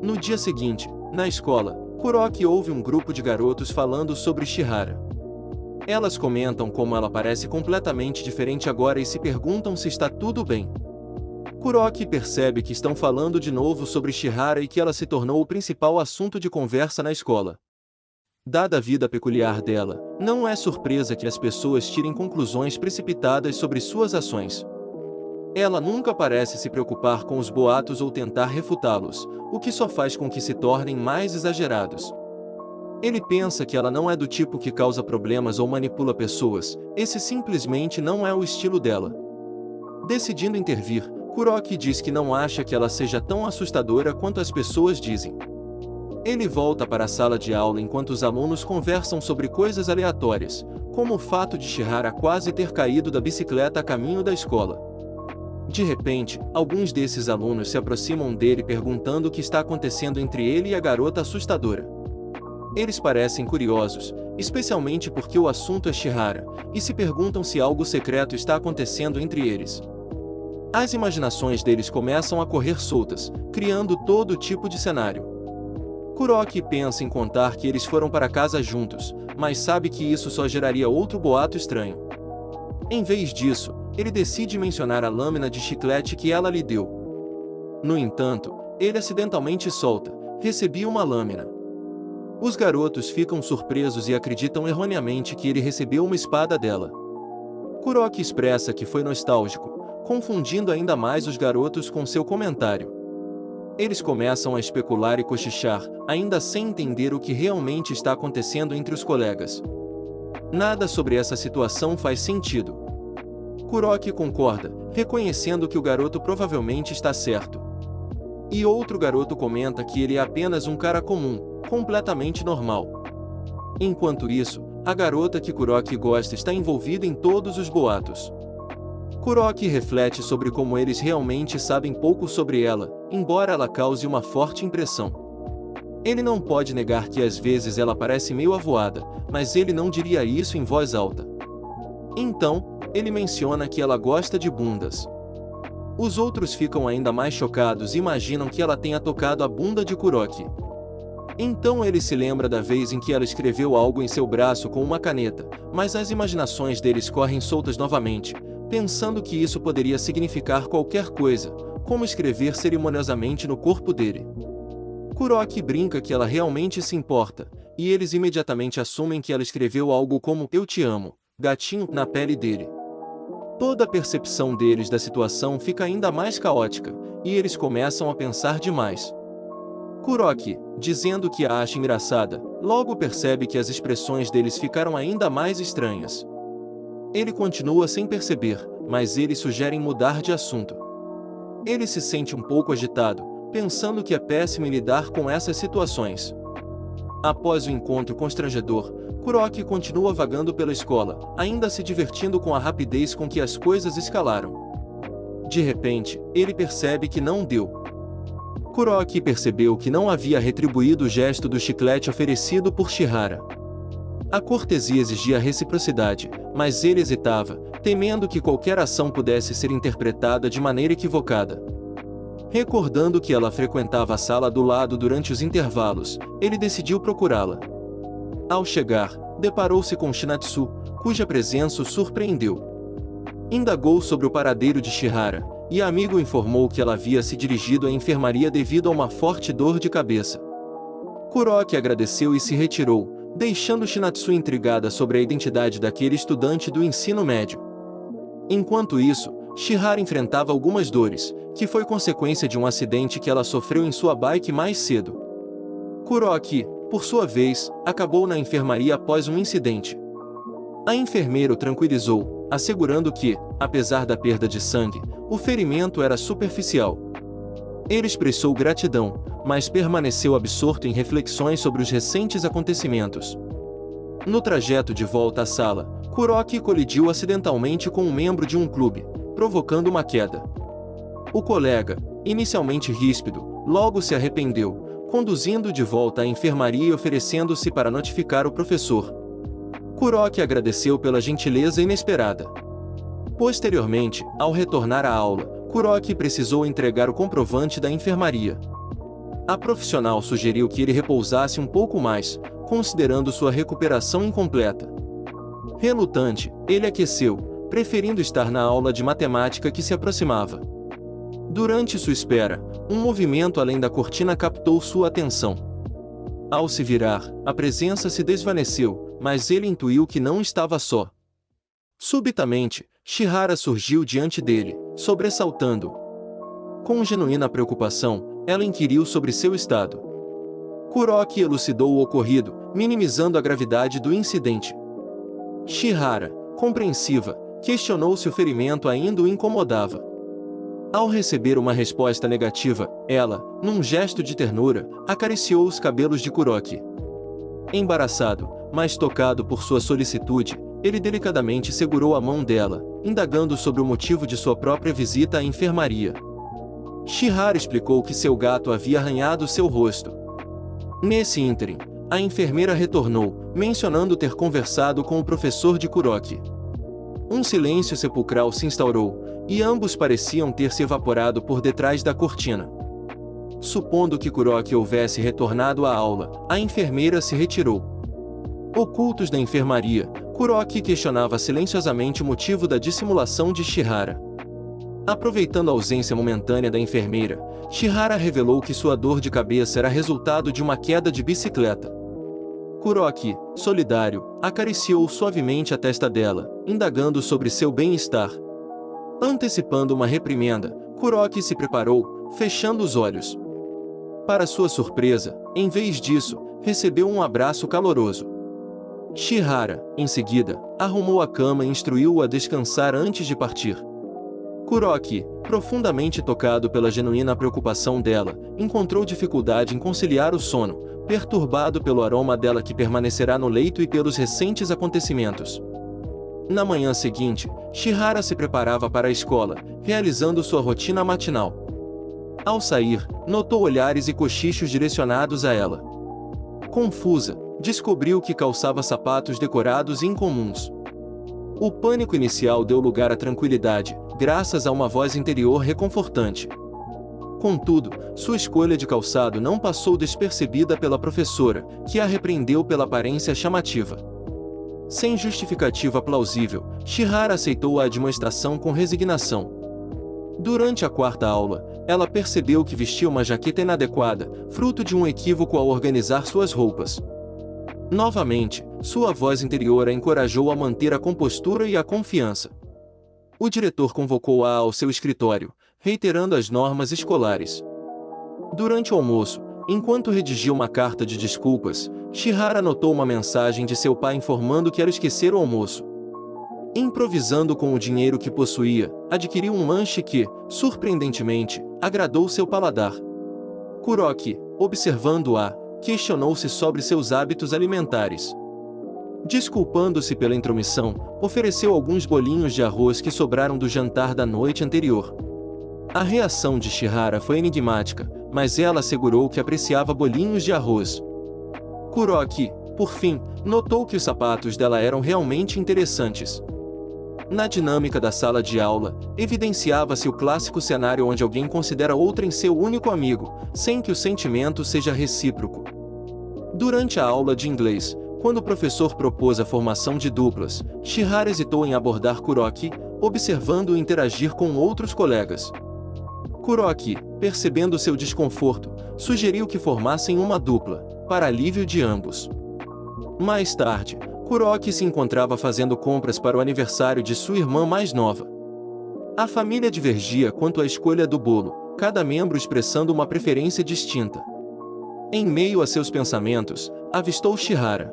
No dia seguinte, na escola, Kuroki ouve um grupo de garotos falando sobre Shihara. Elas comentam como ela parece completamente diferente agora e se perguntam se está tudo bem. Kuroki percebe que estão falando de novo sobre Shihara e que ela se tornou o principal assunto de conversa na escola. Dada a vida peculiar dela, não é surpresa que as pessoas tirem conclusões precipitadas sobre suas ações. Ela nunca parece se preocupar com os boatos ou tentar refutá-los, o que só faz com que se tornem mais exagerados. Ele pensa que ela não é do tipo que causa problemas ou manipula pessoas, esse simplesmente não é o estilo dela. Decidindo intervir, Kuroki diz que não acha que ela seja tão assustadora quanto as pessoas dizem. Ele volta para a sala de aula enquanto os alunos conversam sobre coisas aleatórias, como o fato de Shihara quase ter caído da bicicleta a caminho da escola. De repente, alguns desses alunos se aproximam dele perguntando o que está acontecendo entre ele e a garota assustadora. Eles parecem curiosos, especialmente porque o assunto é Shihara, e se perguntam se algo secreto está acontecendo entre eles. As imaginações deles começam a correr soltas, criando todo tipo de cenário. Kuroki pensa em contar que eles foram para casa juntos, mas sabe que isso só geraria outro boato estranho. Em vez disso, ele decide mencionar a lâmina de chiclete que ela lhe deu. No entanto, ele acidentalmente solta: "Recebi uma lâmina." Os garotos ficam surpresos e acreditam erroneamente que ele recebeu uma espada dela. Kuroki expressa que foi nostálgico, confundindo ainda mais os garotos com seu comentário. Eles começam a especular e cochichar, ainda sem entender o que realmente está acontecendo entre os colegas. Nada sobre essa situação faz sentido. Kuroki concorda, reconhecendo que o garoto provavelmente está certo. E outro garoto comenta que ele é apenas um cara comum, completamente normal. Enquanto isso, a garota que Kuroki gosta está envolvida em todos os boatos. Kuroki reflete sobre como eles realmente sabem pouco sobre ela, embora ela cause uma forte impressão. Ele não pode negar que às vezes ela parece meio avoada, mas ele não diria isso em voz alta. Então, ele menciona que ela gosta de bundas. Os outros ficam ainda mais chocados e imaginam que ela tenha tocado a bunda de Kuroki. Então ele se lembra da vez em que ela escreveu algo em seu braço com uma caneta, mas as imaginações deles correm soltas novamente, pensando que isso poderia significar qualquer coisa, como escrever cerimoniosamente no corpo dele. Kuroki brinca que ela realmente se importa, e eles imediatamente assumem que ela escreveu algo como "Eu te amo, gatinho" na pele dele. Toda a percepção deles da situação fica ainda mais caótica, e eles começam a pensar demais. Kuroki, dizendo que a acha engraçada, logo percebe que as expressões deles ficaram ainda mais estranhas. Ele continua sem perceber, mas eles sugerem mudar de assunto. Ele se sente um pouco agitado, pensando que é péssimo em lidar com essas situações. Após o encontro constrangedor, Kuroki continua vagando pela escola, ainda se divertindo com a rapidez com que as coisas escalaram. De repente, ele percebe que não deu. Kuroki percebeu que não havia retribuído o gesto do chiclete oferecido por Shihara. A cortesia exigia reciprocidade, mas ele hesitava, temendo que qualquer ação pudesse ser interpretada de maneira equivocada. Recordando que ela frequentava a sala do lado durante os intervalos, ele decidiu procurá-la. Ao chegar, deparou-se com Shinatsu, cuja presença o surpreendeu. Indagou sobre o paradeiro de Shihara, e a amigo informou que ela havia se dirigido à enfermaria devido a uma forte dor de cabeça. Kuroki agradeceu e se retirou, deixando Shinatsu intrigada sobre a identidade daquele estudante do ensino médio. Enquanto isso, Shihara enfrentava algumas dores, que foi consequência de um acidente que ela sofreu em sua bike mais cedo. Kuroki, por sua vez, acabou na enfermaria após um incidente. A enfermeira o tranquilizou, assegurando que, apesar da perda de sangue, o ferimento era superficial. Ele expressou gratidão, mas permaneceu absorto em reflexões sobre os recentes acontecimentos. No trajeto de volta à sala, Kuroki colidiu acidentalmente com um membro de um clube, provocando uma queda. O colega, inicialmente ríspido, logo se arrependeu, conduzindo-o de volta à enfermaria e oferecendo-se para notificar o professor. Kuroki agradeceu pela gentileza inesperada. Posteriormente, ao retornar à aula, Kuroki precisou entregar o comprovante da enfermaria. a profissional sugeriu que ele repousasse um pouco mais, considerando sua recuperação incompleta. Relutante, ele aqueceu, preferindo estar na aula de matemática que se aproximava. Durante sua espera, um movimento além da cortina captou sua atenção. Ao se virar, a presença se desvaneceu, mas ele intuiu que não estava só. Subitamente, Chihara surgiu diante dele, sobressaltando-o. Com genuína preocupação, ela inquiriu sobre seu estado. Kuroki elucidou o ocorrido, minimizando a gravidade do incidente. Chihara, compreensiva, questionou se o ferimento ainda o incomodava. Ao receber uma resposta negativa, ela, num gesto de ternura, acariciou os cabelos de Kuroki. Embaraçado, mas tocado por sua solicitude, ele delicadamente segurou a mão dela, indagando sobre o motivo de sua própria visita à enfermaria. Chihara explicou que seu gato havia arranhado seu rosto. Nesse ínterim, a enfermeira retornou, mencionando ter conversado com o professor de Kuroki. Um silêncio sepulcral se instaurou, e ambos pareciam ter se evaporado por detrás da cortina. Supondo que Kuroki houvesse retornado à aula, a enfermeira se retirou. Ocultos da enfermaria, Kuroki questionava silenciosamente o motivo da dissimulação de Chihara. Aproveitando a ausência momentânea da enfermeira, Chihara revelou que sua dor de cabeça era resultado de uma queda de bicicleta. Kuroki, solidário, acariciou suavemente a testa dela, indagando sobre seu bem-estar. Antecipando uma reprimenda, Kuroki se preparou, fechando os olhos. Para sua surpresa, em vez disso, recebeu um abraço caloroso. Chihara, em seguida, arrumou a cama e instruiu-o a descansar antes de partir. Kuroki, profundamente tocado pela genuína preocupação dela, encontrou dificuldade em conciliar o sono, perturbado pelo aroma dela que permanecerá no leito e pelos recentes acontecimentos. Na manhã seguinte, Chihara se preparava para a escola, realizando sua rotina matinal. Ao sair, notou olhares e cochichos direcionados a ela. Confusa, descobriu que calçava sapatos decorados e incomuns. O pânico inicial deu lugar à tranquilidade, graças a uma voz interior reconfortante. Contudo, sua escolha de calçado não passou despercebida pela professora, que a repreendeu pela aparência chamativa. Sem justificativa plausível, Chihara aceitou a admoestação com resignação. Durante a quarta aula, ela percebeu que vestia uma jaqueta inadequada, fruto de um equívoco ao organizar suas roupas. Novamente, sua voz interior a encorajou a manter a compostura e a confiança. O diretor convocou-a ao seu escritório, reiterando as normas escolares. Durante o almoço, enquanto redigia uma carta de desculpas, Chihara notou uma mensagem de seu pai informando que era esquecer o almoço. Improvisando com o dinheiro que possuía, adquiriu um lanche que, surpreendentemente, agradou seu paladar. Kuroki, observando-a, questionou-se sobre seus hábitos alimentares. Desculpando-se pela intromissão, ofereceu alguns bolinhos de arroz que sobraram do jantar da noite anterior. A reação de Chihara foi enigmática, mas ela assegurou que apreciava bolinhos de arroz. Kuroki, por fim, notou que os sapatos dela eram realmente interessantes. Na dinâmica da sala de aula, evidenciava-se o clássico cenário onde alguém considera outrem seu único amigo, sem que o sentimento seja recíproco. Durante a aula de inglês, quando o professor propôs a formação de duplas, Chihara hesitou em abordar Kuroki, observando-o interagir com outros colegas. Kuroki, percebendo seu desconforto, sugeriu que formassem uma dupla, para alívio de ambos. Mais tarde, Kuroki se encontrava fazendo compras para o aniversário de sua irmã mais nova. A família divergia quanto à escolha do bolo, cada membro expressando uma preferência distinta. Em meio a seus pensamentos, avistou Chihara.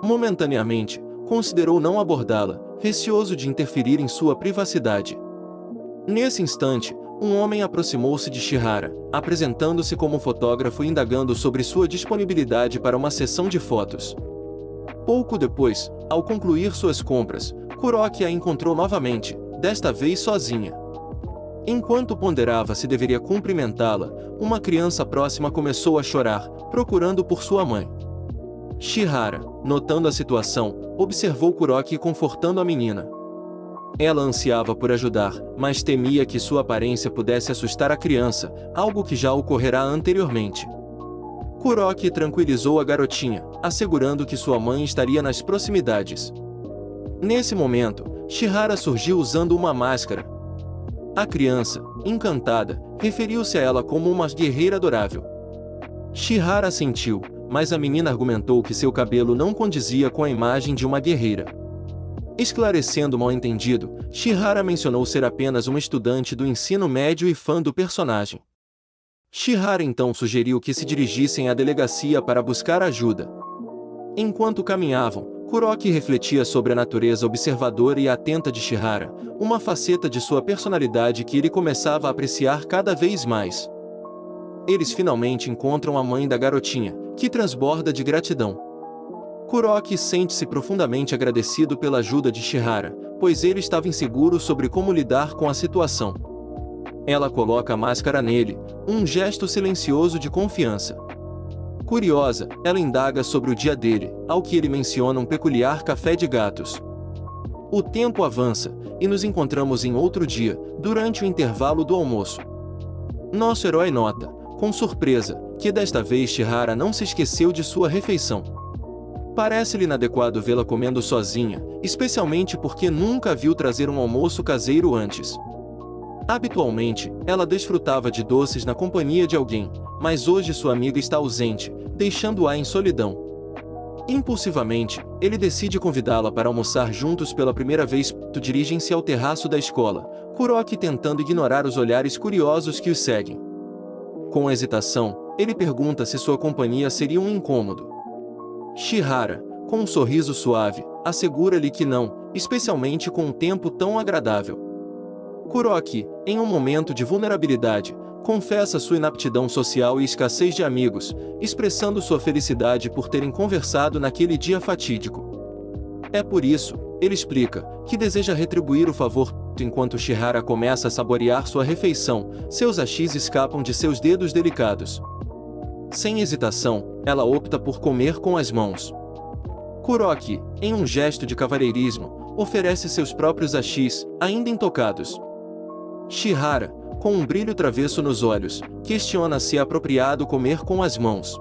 Momentaneamente, considerou não abordá-la, receoso de interferir em sua privacidade. Nesse instante, um homem aproximou-se de Chihara, apresentando-se como fotógrafo e indagando sobre sua disponibilidade para uma sessão de fotos. Pouco depois, ao concluir suas compras, Kuroki a encontrou novamente, desta vez sozinha. Enquanto ponderava se deveria cumprimentá-la, uma criança próxima começou a chorar, procurando por sua mãe. Chihara, notando a situação, observou Kuroki confortando a menina. Ela ansiava por ajudar, mas temia que sua aparência pudesse assustar a criança, algo que já ocorrera anteriormente. Kuroki tranquilizou a garotinha, assegurando que sua mãe estaria nas proximidades. Nesse momento, Chihara surgiu usando uma máscara. A criança, encantada, referiu-se a ela como uma guerreira adorável. Chihara assentiu, mas a menina argumentou que seu cabelo não condizia com a imagem de uma guerreira. Esclarecendo o mal-entendido, Chihara mencionou ser apenas uma estudante do ensino médio e fã do personagem. Chihara então sugeriu que se dirigissem à delegacia para buscar ajuda. Enquanto caminhavam, Kuroki refletia sobre a natureza observadora e atenta de Chihara, uma faceta de sua personalidade que ele começava a apreciar cada vez mais. Eles finalmente encontram a mãe da garotinha, que transborda de gratidão. Kuroki sente-se profundamente agradecido pela ajuda de Chihara, pois ele estava inseguro sobre como lidar com a situação. Ela coloca a máscara nele, um gesto silencioso de confiança. Curiosa, ela indaga sobre o dia dele, ao que ele menciona um peculiar café de gatos. O tempo avança, e nos encontramos em outro dia, durante o intervalo do almoço. Nosso herói nota, com surpresa, que desta vez Chihara não se esqueceu de sua refeição. Parece-lhe inadequado vê-la comendo sozinha, especialmente porque nunca a viu trazer um almoço caseiro antes. Habitualmente, ela desfrutava de doces na companhia de alguém, mas hoje sua amiga está ausente, deixando-a em solidão. Impulsivamente, ele decide convidá-la para almoçar juntos pela primeira vez. Dirigem-se ao terraço da escola, Kuroki tentando ignorar os olhares curiosos que os seguem. Com hesitação, ele pergunta se sua companhia seria um incômodo. Chihara, com um sorriso suave, assegura-lhe que não, especialmente com um tempo tão agradável. Kuroki, em um momento de vulnerabilidade, confessa sua inaptidão social e escassez de amigos, expressando sua felicidade por terem conversado naquele dia fatídico. É por isso, ele explica, que deseja retribuir o favor. Enquanto Chihara começa a saborear sua refeição, seus hashis escapam de seus dedos delicados. Sem hesitação, ela opta por comer com as mãos. Kuroki, em um gesto de cavalheirismo, oferece seus próprios hashis, ainda intocados. Chihara, com um brilho travesso nos olhos, questiona se é apropriado comer com as mãos.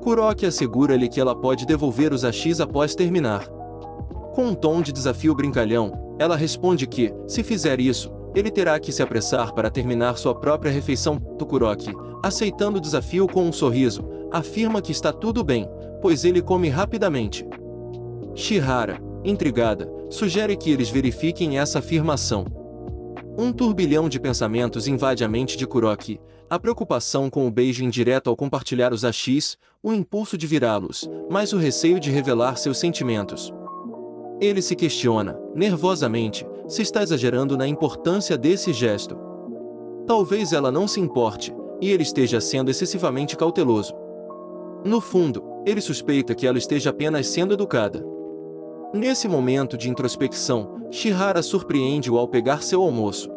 Kuroki assegura-lhe que ela pode devolver os hashis após terminar. Com um tom de desafio brincalhão, ela responde que, se fizer isso, ele terá que se apressar para terminar sua própria refeição. Kuroki, aceitando o desafio com um sorriso, afirma que está tudo bem, pois ele come rapidamente. Chihara, intrigada, sugere que eles verifiquem essa afirmação. Um turbilhão de pensamentos invade a mente de Kuroki, a preocupação com o beijo indireto ao compartilhar os hashis, o impulso de virá-los, mas o receio de revelar seus sentimentos. Ele se questiona, nervosamente, se está exagerando na importância desse gesto. Talvez ela não se importe, e ele esteja sendo excessivamente cauteloso. No fundo, ele suspeita que ela esteja apenas sendo educada. Nesse momento de introspecção, Chihara surpreende-o ao pegar seu almoço.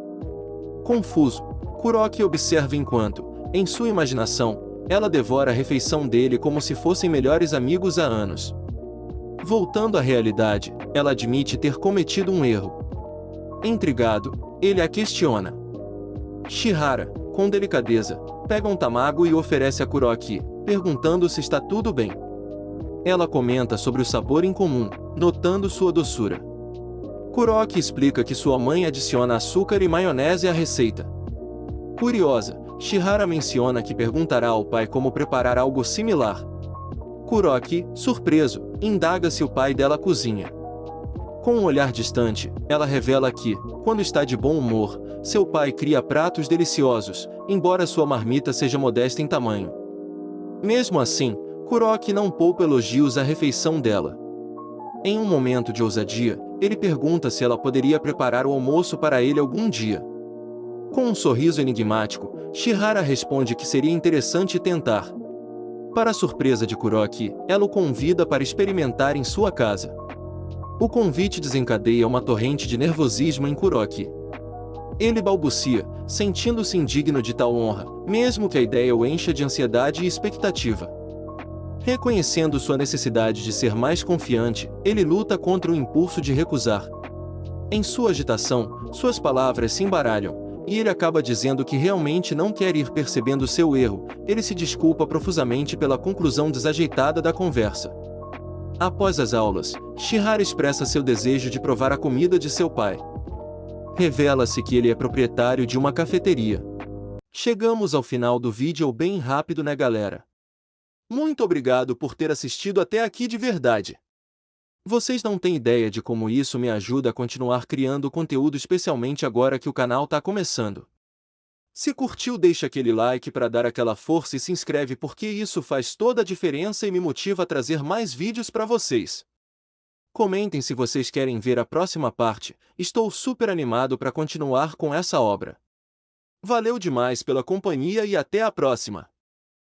Confuso, Kuroki observa enquanto, em sua imaginação, ela devora a refeição dele como se fossem melhores amigos há anos. Voltando à realidade, ela admite ter cometido um erro. Intrigado, ele a questiona. Chihara, com delicadeza, pega um tamago e o oferece a Kuroki, perguntando se está tudo bem. Ela comenta sobre o sabor incomum, notando sua doçura. Kuroki explica que sua mãe adiciona açúcar e maionese à receita. Curiosa, Chihara menciona que perguntará ao pai como preparar algo similar. Kuroki, surpreso, indaga se o pai dela cozinha. Com um olhar distante, ela revela que, quando está de bom humor, seu pai cria pratos deliciosos, embora sua marmita seja modesta em tamanho. Mesmo assim, Kuroki não poupa elogios à refeição dela. Em um momento de ousadia, ele pergunta se ela poderia preparar o almoço para ele algum dia. Com um sorriso enigmático, Chihara responde que seria interessante tentar. Para a surpresa de Kuroki, ela o convida para experimentar em sua casa. O convite desencadeia uma torrente de nervosismo em Kuroki. Ele balbucia, sentindo-se indigno de tal honra, mesmo que a ideia o encha de ansiedade e expectativa. Reconhecendo sua necessidade de ser mais confiante, ele luta contra o impulso de recusar. Em sua agitação, suas palavras se embaralham, e ele acaba dizendo que realmente não quer ir percebendo seu erro. Ele se desculpa profusamente pela conclusão desajeitada da conversa. Após as aulas, Chihara expressa seu desejo de provar a comida de seu pai. Revela-se que ele é proprietário de uma cafeteria. Chegamos ao final do vídeo bem rápido, né, galera? Muito obrigado por ter assistido até aqui de verdade. Vocês não têm ideia de como isso me ajuda a continuar criando conteúdo, especialmente agora que o canal tá começando. Se curtiu, deixa aquele like para dar aquela força e se inscreve, porque isso faz toda a diferença e me motiva a trazer mais vídeos para vocês. Comentem se vocês querem ver a próxima parte, estou super animado para continuar com essa obra. Valeu demais pela companhia e até a próxima!